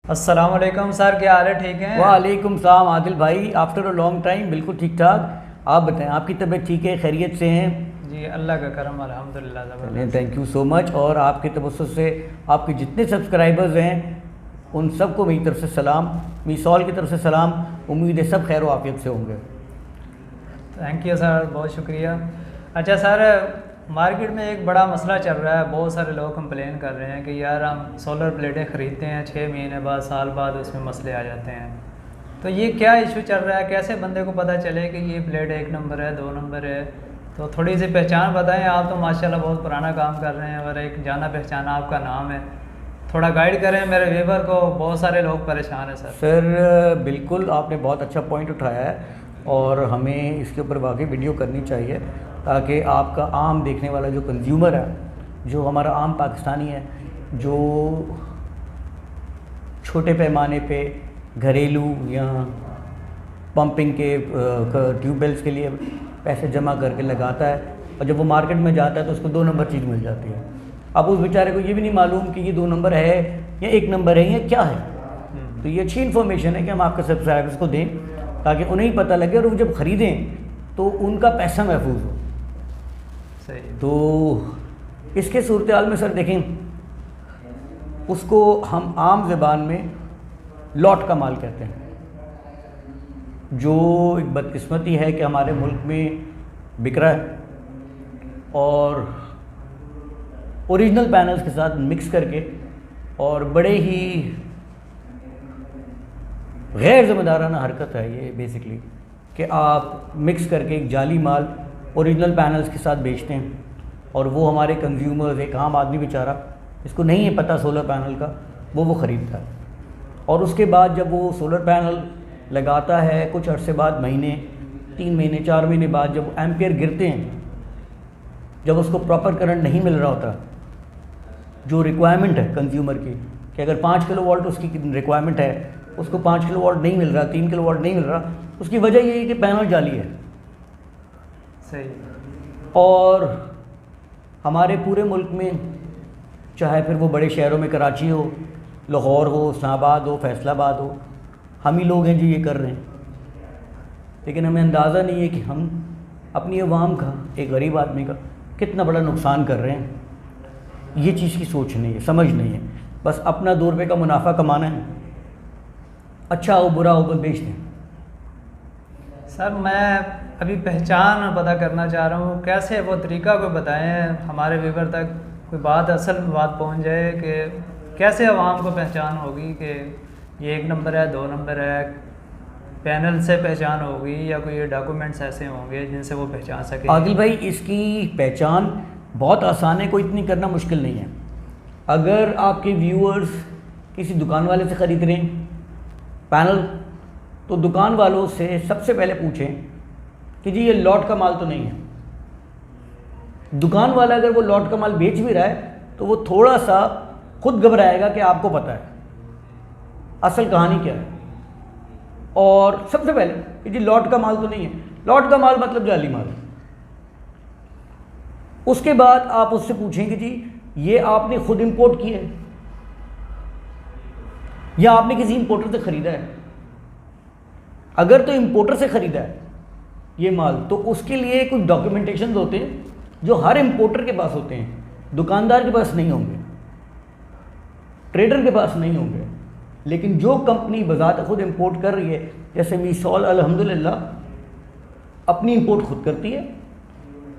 अस्सलाम वालेकुम सर, क्या हाल है? ठीक हैं? वालेकुम सलाम आदिल भाई, आफ्टर अ लॉन्ग टाइम। बिल्कुल ठीक ठाक। आप बताएं, आपकी तबीयत ठीक है, खैरियत से हैं? जी अल्लाह का करम, अल्हम्दुलिल्लाह ज़बरदस्त। Thank you so much. और आपके तवज्जुह से आपके जितने सब्सक्राइबर्स हैं उन सबको मेरी तरफ से सलाम, मिसॉल की तरफ से सलाम। उम्मीद है सब खैर व आफियत से होंगे। थैंक यू सर, बहुत शुक्रिया। अच्छा सर, मार्केट में एक बड़ा मसला चल रहा है। बहुत सारे लोग कंप्लेन कर रहे हैं कि यार हम सोलर प्लेटें ख़रीदते हैं, 6 महीने बाद, साल बाद उसमें मसले आ जाते हैं। तो ये क्या इशू चल रहा है? कैसे बंदे को पता चले कि ये प्लेट 1 नंबर है, 2 नंबर है? तो थोड़ी सी पहचान बताएं। आप तो माशाल्लाह बहुत पुराना काम कर रहे हैं और एक जाना पहचाना आपका नाम है। थोड़ा गाइड करें मेरे व्यूवर को, बहुत सारे लोग परेशान हैं सर। सर बिल्कुल, आपने बहुत अच्छा पॉइंट उठाया है और हमें इसके ऊपर वाकई वीडियो करनी चाहिए ताकि आपका आम देखने वाला जो कंज्यूमर है, जो हमारा आम पाकिस्तानी है, जो छोटे पैमाने पे घरेलू या पंपिंग के ट्यूबवेल्स के लिए पैसे जमा करके लगाता है और जब वो मार्केट में जाता है तो उसको 2 नंबर चीज़ मिल जाती है। अब उस बेचारे को ये भी नहीं मालूम कि ये 2 नंबर है या 1 नंबर है या क्या है। तो ये अच्छी इन्फॉर्मेशन है कि हम आपके सब्सक्राइबर्स को दें ताकि उन्हें ही पता लगे और वो जब ख़रीदें तो उनका पैसा महफूज हो। सही। तो इसके सूरत हाल में सर देखें, उसको हम आम ज़बान में लॉट का माल कहते हैं, जो एक बदकिस्मती है कि हमारे मुल्क में बिक रहा है और ओरिजिनल पैनल्स के साथ मिक्स करके और बड़े ही गैर ज़िम्मेदाराना हरकत है ये बेसिकली कि आप मिक्स करके एक जाली माल ओरिजिनल पैनल्स के साथ बेचते हैं और वो हमारे कंज्यूमर्स, एक आम आदमी बेचारा इसको नहीं है पता सोलर पैनल का, वो ख़रीदता है। और उसके बाद जब वो सोलर पैनल लगाता है, कुछ अरसे बाद, महीने, 3 महीने, 4 महीने बाद जब एम्पियर गिरते हैं, जब उसको प्रॉपर करंट नहीं मिल रहा होता जो रिक्वायरमेंट है कंज्यूमर की, कि अगर 5 किलोवाट उसकी रिक्वायरमेंट है, उसको 5 किलोवाट नहीं मिल रहा, 3 किलोवाट नहीं मिल रहा, उसकी वजह यही है कि पैनल जाली है। सही। और हमारे पूरे मुल्क में, चाहे फिर वो बड़े शहरों में कराची हो, लाहौर हो, इस्लामाबाद हो, फैसलाबाद हो, हम ही लोग हैं जो ये कर रहे हैं। लेकिन हमें अंदाज़ा नहीं है कि हम अपनी आवाम का, एक गरीब आदमी का कितना बड़ा नुकसान कर रहे हैं। ये चीज़ की सोच नहीं है, समझ नहीं है। बस अपना 2 रुपये का मुनाफा कमाना है, अच्छा हो बुरा हो बस बेच दें। सर मैं अभी पहचान पता करना चाह रहा हूँ, कैसे वो तरीका को बताएं हमारे व्यूवर तक, कोई बात, असल बात पहुँच जाए कि कैसे आवाम को पहचान होगी कि ये 1 नंबर है, 2 नंबर है? पैनल से पहचान होगी या कोई डॉक्यूमेंट्स ऐसे होंगे जिनसे वो पहचान सके? आदिल भाई, इसकी पहचान बहुत आसान है, कोई इतनी करना मुश्किल नहीं है। अगर आपके व्यूअर्स किसी दुकान वाले से ख़रीद रहे हैं पैनल, तो दुकान वालों से सबसे पहले पूछें कि जी ये लॉट का माल तो नहीं है। दुकान वाला अगर वो लॉट का माल बेच भी रहा है तो वो थोड़ा सा खुद घबराएगा कि आपको पता है असल कहानी क्या है। और सबसे पहले कि जी लॉट का माल तो नहीं है, लॉट का माल मतलब जाली माल। उसके बाद आप उससे पूछें कि जी ये आपने खुद इंपोर्ट किया है या आपने किसी इंपोर्टर से ख़रीदा है। अगर तो इंपोर्टर से ख़रीदा है ये माल, तो उसके लिए कुछ डॉक्यूमेंटेशन होते हैं जो हर इंपोर्टर के पास होते हैं, दुकानदार के पास नहीं होंगे, ट्रेडर के पास नहीं होंगे। लेकिन जो कंपनी बज़ात खुद इंपोर्ट कर रही है, जैसे मिसॉल अल्हम्दुलिल्लाह अपनी इंपोर्ट खुद करती है,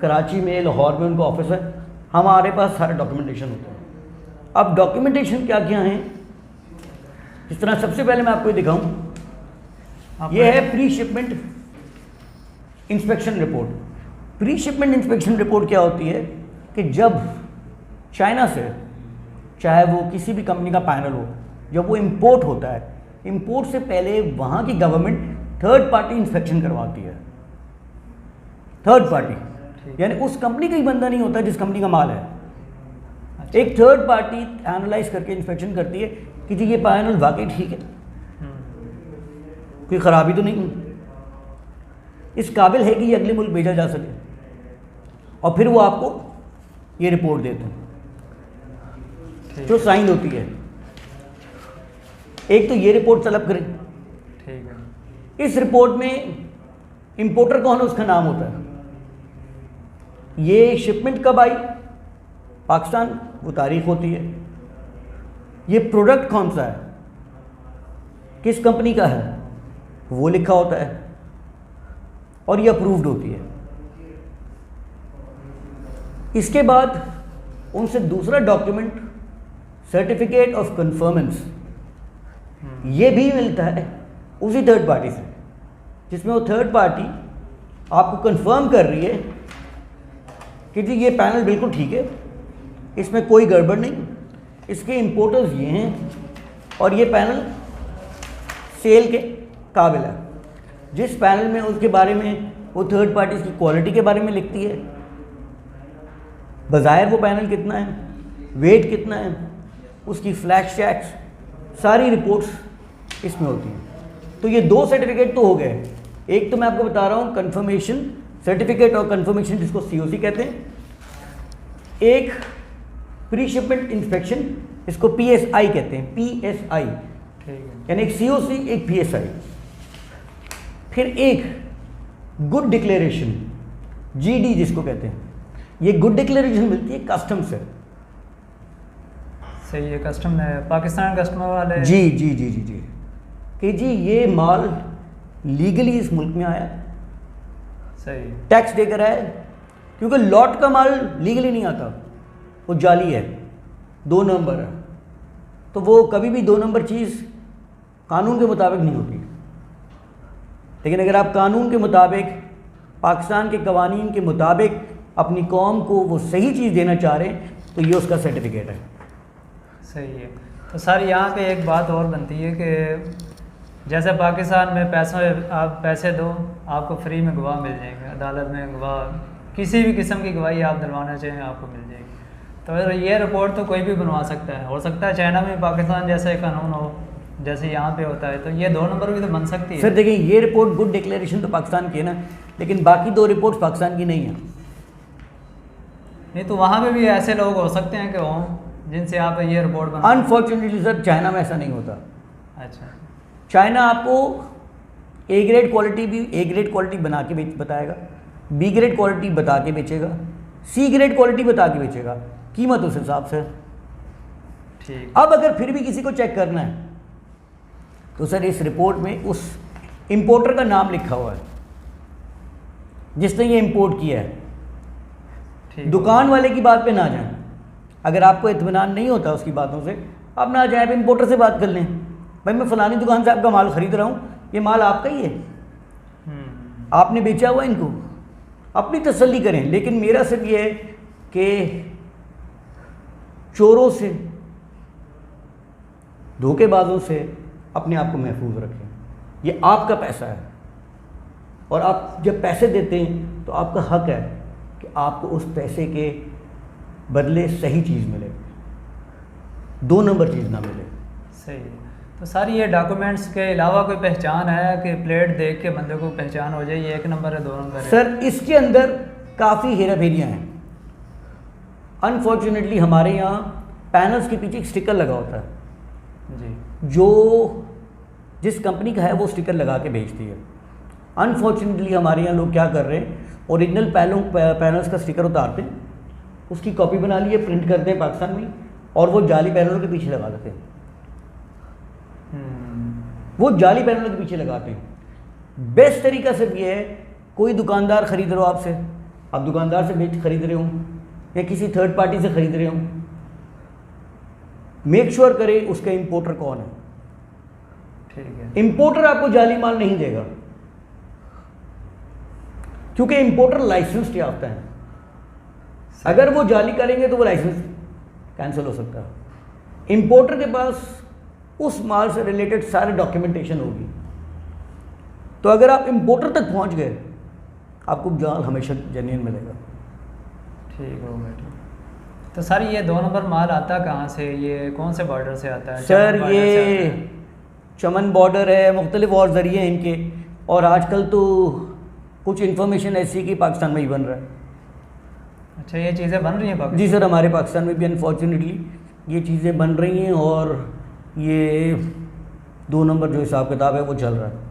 कराची में, लाहौर में उनका ऑफिस है, हमारे पास सारे डॉक्यूमेंटेशन होते हैं। अब डॉक्यूमेंटेशन क्या क्या हैं, इस तरह सबसे पहले मैं आपको दिखाऊं, ये है pre shipment inspection report. Pre shipment inspection report क्या होती है कि जब चाइना से, चाहे वो किसी भी कंपनी का पैनल हो, जब वो इंपोर्ट होता है, इंपोर्ट से पहले वहाँ की गवर्नमेंट थर्ड पार्टी इंस्पेक्शन करवाती है। थर्ड पार्टी यानी उस कंपनी का ही बंदा नहीं होता जिस कंपनी का माल है। अच्छा। एक थर्ड पार्टी एनालाइज करके इंस्पेक्शन करती है कि जी ये पैनल वाकई ठीक है, कोई ख़राबी तो नहीं, इस काबिल है कि ये अगले मुल्क भेजा जा सके, और फिर वो आपको ये रिपोर्ट देते हैं जो साइन होती है। एक तो ये रिपोर्ट तलब करें। ठीक है। इस रिपोर्ट में इंपोर्टर कौन है उसका नाम होता है, ये शिपमेंट कब आई पाकिस्तान वो तारीख होती है, ये प्रोडक्ट कौन सा है, किस कंपनी का है वो लिखा होता है, और ये अप्रूव्ड होती है। इसके बाद उनसे दूसरा डॉक्यूमेंट सर्टिफिकेट ऑफ कन्फर्मेंस, ये भी मिलता है उसी थर्ड पार्टी से, जिसमें वो थर्ड पार्टी आपको कंफर्म कर रही है कि जी ये पैनल बिल्कुल ठीक है, इसमें कोई गड़बड़ नहीं, इसके इंपोर्टर्स ये हैं और ये पैनल सेल के काबिल है। जिस पैनल में उसके बारे में वो थर्ड पार्टी की क्वालिटी के बारे में लिखती है, बज़ाहिर वो पैनल कितना है, वेट कितना है, उसकी फ्लैश चेक्स, सारी रिपोर्ट्स इसमें होती हैं। तो ये दो सर्टिफिकेट तो हो गए, एक तो मैं आपको बता रहा हूँ कंफर्मेशन सर्टिफिकेट और कंफर्मेशन जिसको सीओसी कहते हैं, एक प्री शिपमेंट इंस्पेक्शन इसको पीएसआई कहते हैं, पीएसआई, ठीक है। यानी एक सीओसी एक पीएसआई, फिर एक गुड डिक्लेरेशन जीडी जिसको कहते हैं। ये गुड डिक्लेरेशन मिलती है कस्टम से। सही है, कस्टम में पाकिस्तान कस्टमर वाले जी जी जी जी जी कि जी ये माल लीगली इस मुल्क में आया, सही, टैक्स देकर आया, क्योंकि लॉट का माल लीगली नहीं आता, वो जाली है, 2 नंबर है, तो वो कभी भी 2 नंबर चीज़ कानून के मुताबिक नहीं होती। लेकिन अगर आप कानून के मुताबिक, पाकिस्तान के कवानीन के मुताबिक अपनी कौम को वो सही चीज़ देना चाह रहे हैं तो ये उसका सर्टिफिकेट है। सही है। तो सर यहाँ पे एक बात और बनती है कि जैसे पाकिस्तान में पैसों आप पैसे दो आपको फ्री में गवाह मिल जाएंगे, अदालत में गवाह किसी भी किस्म की गवाही आप दिलवाना चाहें आपको मिल जाएगी। तो ये रिपोर्ट तो कोई भी बनवा सकता है, हो सकता है चाइना में पाकिस्तान जैसे कानून हो जैसे यहाँ पे होता है, तो ये 2 नंबर भी तो बन सकती है। सर देखिए ये रिपोर्ट गुड डिक्लेरेशन तो पाकिस्तान की है ना, लेकिन बाकी 2 रिपोर्ट्स पाकिस्तान की नहीं है। नहीं तो वहाँ पे भी ऐसे लोग हो सकते हैं कि हों जिनसे आप ये रिपोर्ट बना। अनफॉर्चुनेटली सर चाइना में ऐसा नहीं होता। अच्छा, चाइना आपको ए ग्रेड क्वालिटी भी ए ग्रेड क्वालिटी बना के बताएगा, बी ग्रेड क्वालिटी बता के बेचेगा, सी ग्रेड क्वालिटी बता के बेचेगा, कीमत उस हिसाब से। ठीक। अब अगर फिर भी किसी को चेक करना है तो सर इस रिपोर्ट में उस इंपोर्टर का नाम लिखा हुआ है जिसने ये इंपोर्ट किया है। ठीक। दुकान वाले की बात पे ना जाएं, अगर आपको इत्मीनान नहीं होता उसकी बातों से, आप ना जाएं, इंपोर्टर से बात कर लें, भाई मैं फ़लानी दुकान से आपका माल ख़रीद रहा हूँ, ये माल आपका ही है, आपने बेचा हुआ इनको, अपनी तसल्ली करें। लेकिन मेरा सिर्फ ये है कि चोरों से, धोखेबाजों से अपने आप को महफूज रखें। ये आपका पैसा है और आप जब पैसे देते हैं तो आपका हक है कि आपको उस पैसे के बदले सही चीज़ मिले, 2 नंबर चीज़ ना मिले। सही है। तो सर ये डॉक्यूमेंट्स के अलावा कोई पहचान है कि प्लेट देख के बंदे को पहचान हो जाए ये 1 नंबर है 2 नंबर है? सर इसके अंदर काफ़ी हेरा फेरियाँ हैं। अनफॉर्चुनेटली हमारे यहाँ पैनल्स के पीछे एक स्टिकर लगा होता है जी, जो जिस कंपनी का है वो स्टिकर लगा के बेचती है। अनफॉर्चुनेटली हमारे यहाँ लोग क्या कर रहे हैं, ओरिजिनल पैनल्स का स्टिकर उतारते हैं, उसकी कॉपी बना ली है, प्रिंट करते हैं पाकिस्तान में, और वो जाली पैनलों के पीछे लगा देते हैं। वो जाली पैनलों के पीछे लगाते हैं। बेस्ट तरीका सिर्फ ये है, कोई दुकानदार ख़रीद रहे हो आपसे, आप दुकानदार से बेच खरीद रहे हो या किसी थर्ड पार्टी से ख़रीद रहे हो, मेक श्योर करें उसका इंपोर्टर कौन है। ठीक है। इंपोर्टर आपको जाली माल नहीं देगा, क्योंकि इंपोर्टर लाइसेंस याफ्ता है। अगर वो जाली करेंगे तो वो लाइसेंस कैंसिल हो सकता है। इंपोर्टर के पास उस माल से रिलेटेड सारे डॉक्यूमेंटेशन होगी, तो अगर आप इंपोर्टर तक पहुंच गए आपको जाल हमेशा जेन्युइन मिलेगा। ठीक हो गया। ठीक। तो सर ये 2 नंबर माल आता कहाँ से, ये कौन से बॉर्डर से आता है? सर चमन ये border से आता है? चमन बॉर्डर है, मुख्तलिफ और ज़रिए हैं इनके, और आजकल तो कुछ इन्फॉर्मेशन ऐसी कि पाकिस्तान में ही बन रहा है। अच्छा, ये चीज़ें बन रही हैं पाकिस्तान? जी सर, हमारे पाकिस्तान में भी अनफॉर्चुनेटली ये चीज़ें बन रही हैं, और ये 2 नंबर जो हिसाब किताब है वो चल रहा है।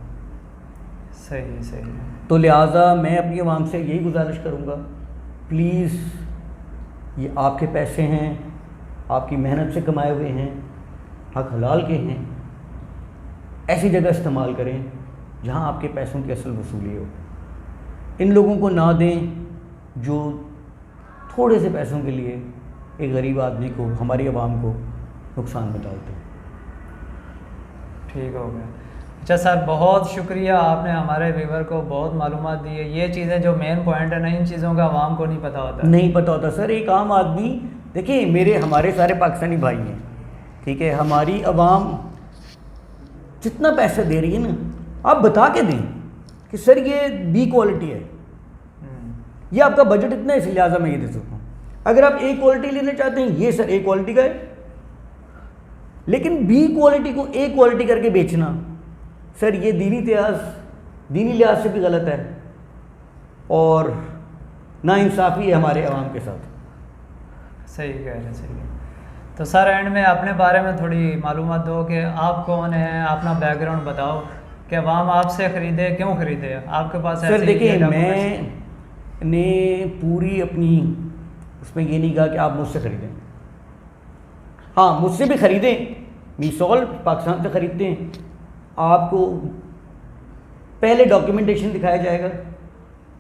सही सही। तो लिहाजा मैं अपनी आवाम से यही गुजारिश करूँगा, प्लीज़ ये आपके पैसे हैं, आपकी मेहनत से कमाए हुए हैं, हक हलाल के हैं, ऐसी जगह इस्तेमाल करें जहाँ आपके पैसों की असल वसूली हो। इन लोगों को ना दें जो थोड़े से पैसों के लिए एक गरीब आदमी को, हमारी आवाम को नुकसान में डालते हैं। ठीक हो गया। अच्छा सर, बहुत शुक्रिया, आपने हमारे व्यूवर को बहुत मालूमात दी है। ये चीज़ें जो मेन पॉइंट है ना, इन चीज़ों का आवाम को नहीं पता होता। नहीं पता होता सर। एक आम आदमी, देखिए हमारे सारे पाकिस्तानी भाई हैं, ठीक है, हमारी आवाम जितना पैसा दे रही है ना, आप बता के दें कि सर ये बी क्वालिटी है, ये आपका बजट इतना है, इस लिहाजा मैं ये दे सकता हूँ। अगर आप ए क्वालिटी लेना चाहते हैं, ये सर ए क्वालिटी का है, लेकिन बी क्वालिटी को ए क्वालिटी करके बेचना सर ये दीनी लिहाज से भी गलत है और नाइंसाफ़ी है हमारे अवाम के साथ। सही कह रहे हैं, सही है। तो सर एंड में अपने बारे में थोड़ी मालूमात दो कि आप कौन हैं, अपना बैकग्राउंड बताओ कि अवाम आपसे ख़रीदे, क्यों ख़रीदे आपके पास? सर देखिए, मैंने पूरी अपनी उसमें ये नहीं कहा कि आप मुझसे ख़रीदें। हाँ, मुझसे भी ख़रीदें, मीसॉल पाकिस्तान से ख़रीदते हैं। आपको पहले डॉक्यूमेंटेशन दिखाया जाएगा,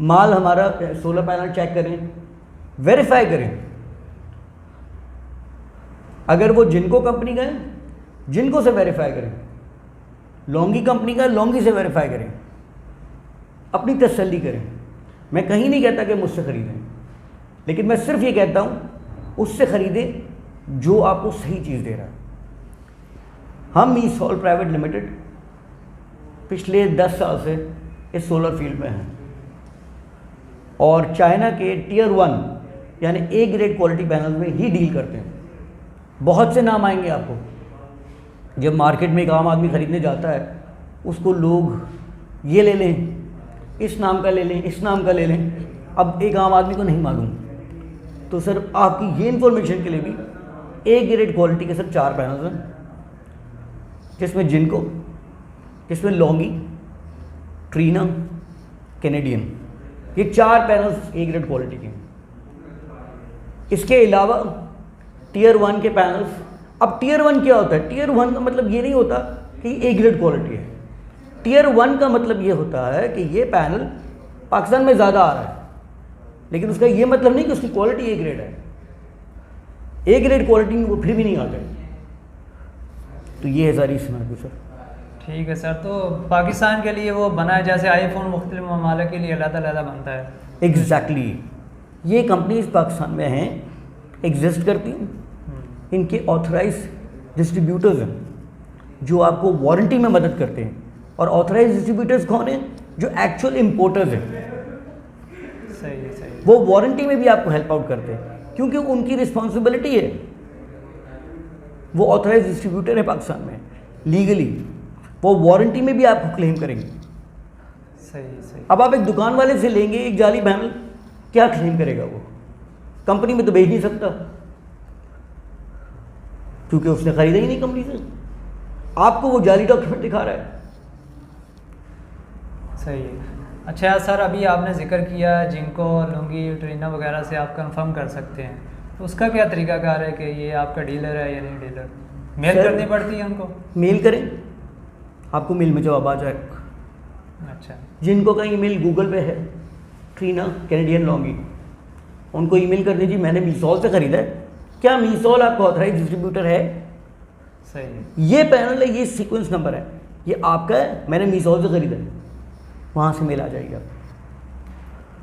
माल हमारा, सोलर पैनल चेक करें, वेरीफाई करें। अगर वो जिनको कंपनी का है, जिनको से वेरीफाई करें, लॉन्गी कंपनी का है, लॉन्गी से वेरीफाई करें, अपनी तसल्ली करें। मैं कहीं नहीं कहता कि मुझसे ख़रीदें, लेकिन मैं सिर्फ ये कहता हूँ उससे ख़रीदें जो आपको सही चीज़ दे रहा है। हम मीसॉल प्राइवेट लिमिटेड पिछले 10 साल से इस सोलर फील्ड में हैं और चाइना के टियर 1 यानी ए ग्रेड क्वालिटी पैनल में ही डील करते हैं। बहुत से नाम आएंगे आपको। जब मार्केट में एक आम आदमी ख़रीदने जाता है, उसको लोग ये ले लें, इस नाम का ले लें, इस नाम का ले लें। अब एक आम आदमी को नहीं मालूम, तो सर आपकी ये इन्फॉर्मेशन के लिए भी ए ग्रेड क्वालिटी के सर 4 पैनल्स हैं, जिसमें जिनको, जिसमें लॉन्गी, ट्रीना, कैनेडियन, ये 4 पैनल्स ए ग्रेड क्वालिटी के। इसके अलावा टियर 1 के पैनल्स। अब टियर 1 क्या होता है? टियर 1 का मतलब ये नहीं होता कि ए ग्रेड क्वालिटी है। टियर 1 का मतलब ये होता है कि ये पैनल पाकिस्तान में ज़्यादा आ रहा है, लेकिन उसका ये मतलब नहीं कि उसकी क्वालिटी ए ग्रेड है। ए ग्रेड क्वालिटी में वो फिर भी नहीं आते। तो ये है सारी सिनारियो सर। ठीक है सर। तो पाकिस्तान के लिए वो बना है जैसे आईफोन मुख्तलिफ ममालिक के लिए अलग-अलग बनता है। एग्जैक्टली ये कंपनीज पाकिस्तान में हैं, एग्जिस्ट करती हैं। इनके ऑथराइज डिस्ट्रीब्यूटर्स हैं जो आपको वारंटी में मदद करते हैं। और ऑथराइज डिस्ट्रीब्यूटर्स कौन हैं? जो एक्चुअल इम्पोर्टर्स हैं। सही है, सही है। वो वारंटी में भी आपको हेल्प आउट करते हैं, क्योंकि उनकी रिस्पॉन्सिबिलिटी है। वो ऑथराइज डिस्ट्रीब्यूटर है पाकिस्तान में लीगली, वो वारंटी में भी आपको क्लेम करेंगे। सही सही। अब आप एक दुकान वाले से लेंगे एक जाली पैनल, क्या क्लेम करेगा वो? कंपनी में तो भेज नहीं सकता, क्योंकि उसने खरीदा ही नहीं कंपनी से। आपको वो जाली डॉक्यूमेंट दिखा रहा है। सही है। अच्छा सर, अभी आपने जिक्र किया जिनको, लुंगी, ट्रीना वगैरह से आप कंफर्म कर सकते हैं, तो उसका क्या तरीकाकार है कि ये आपका डीलर है या नहीं डीलर? मेल करनी पड़ती है उनको? मेल करें, आपको मेल में जवाब आ जाएगा। अच्छा। जिनको का ईमेल गूगल पे है, ट्रीना, कैनेडियन, लॉन्गी, उनको ईमेल कर दीजिए मैंने मीसॉल से ख़रीदा है। क्या मीसॉल आपका ऑथराइज डिस्ट्रीब्यूटर है? सही है। ये पैनल है, ये सीक्वेंस नंबर है, ये आपका है, मैंने मीसॉल से ख़रीदा है, वहाँ से मेल आ जाएगा।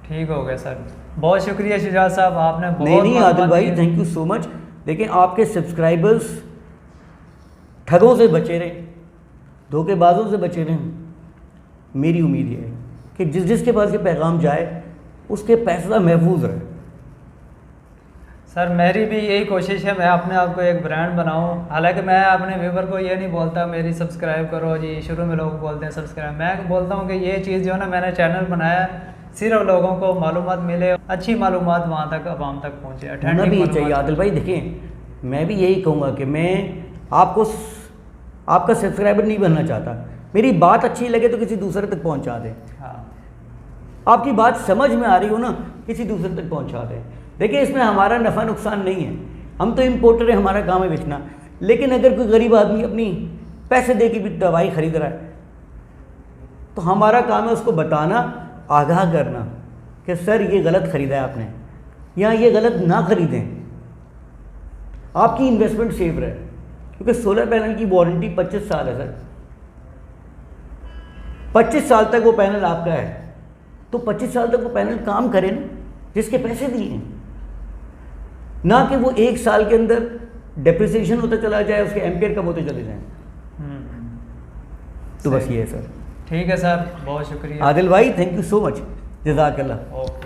ठीक हो गया सर, बहुत शुक्रिया शुजात साहब, आपने बहुत नहीं आदिल भाई, थैंक यू सो मच। लेकिन आपके सब्सक्राइबर्स ठगों से बचे रहें, धोखेबाजों से बचे रहें। मेरी उम्मीद ये है कि जिसके पास ये पैगाम जाए उसके पैसा महफूज रहे। सर मेरी भी यही कोशिश है, मैं अपने आप को एक ब्रांड बनाऊं। हालांकि मैं अपने व्यूवर को ये नहीं बोलता मेरी सब्सक्राइब करो जी, शुरू में लोग बोलते हैं सब्सक्राइब, मैं बोलता हूँ कि ये चीज़ जो है ना, मैंने चैनल बनाया सिर्फ लोगों को मालूमात मिले, अच्छी मालूमात वहाँ तक आवाम तक पहुँचे। होना भी चाहिए आदिल भाई। देखिए मैं भी यही कहूँगा कि मैं आपको आपका सब्सक्राइबर नहीं बनना चाहता, मेरी बात अच्छी लगे तो किसी दूसरे तक पहुंचा दें। हाँ। आपकी बात समझ में आ रही हो ना, किसी दूसरे तक पहुंचा दें। देखिए इसमें हमारा नफ़ा नुकसान नहीं है, हम तो इम्पोर्टर है, हमारा काम है बेचना। लेकिन अगर कोई गरीब आदमी अपनी पैसे दे के भी दवाई खरीद रहा है तो हमारा काम है उसको बताना, आगाह करना कि सर ये गलत ख़रीदा है आपने, या ये गलत ना ख़रीदें, आपकी इन्वेस्टमेंट सेफ रहे। क्योंकि सोलर पैनल की वारंटी 25 साल है सर, 25 साल तक वो पैनल आपका है, तो 25 साल तक वो पैनल काम करे ना, जिसके पैसे दिए हैं, ना कि वो 1 साल के अंदर डेप्रिसिएशन होता चला जाए, उसके एम्पियर कम होते चले जाएं। तो बस ये है सर। ठीक है सर, बहुत शुक्रिया आदिल भाई, थैंक यू सो मच, जज़ाकल्लाह। ओके।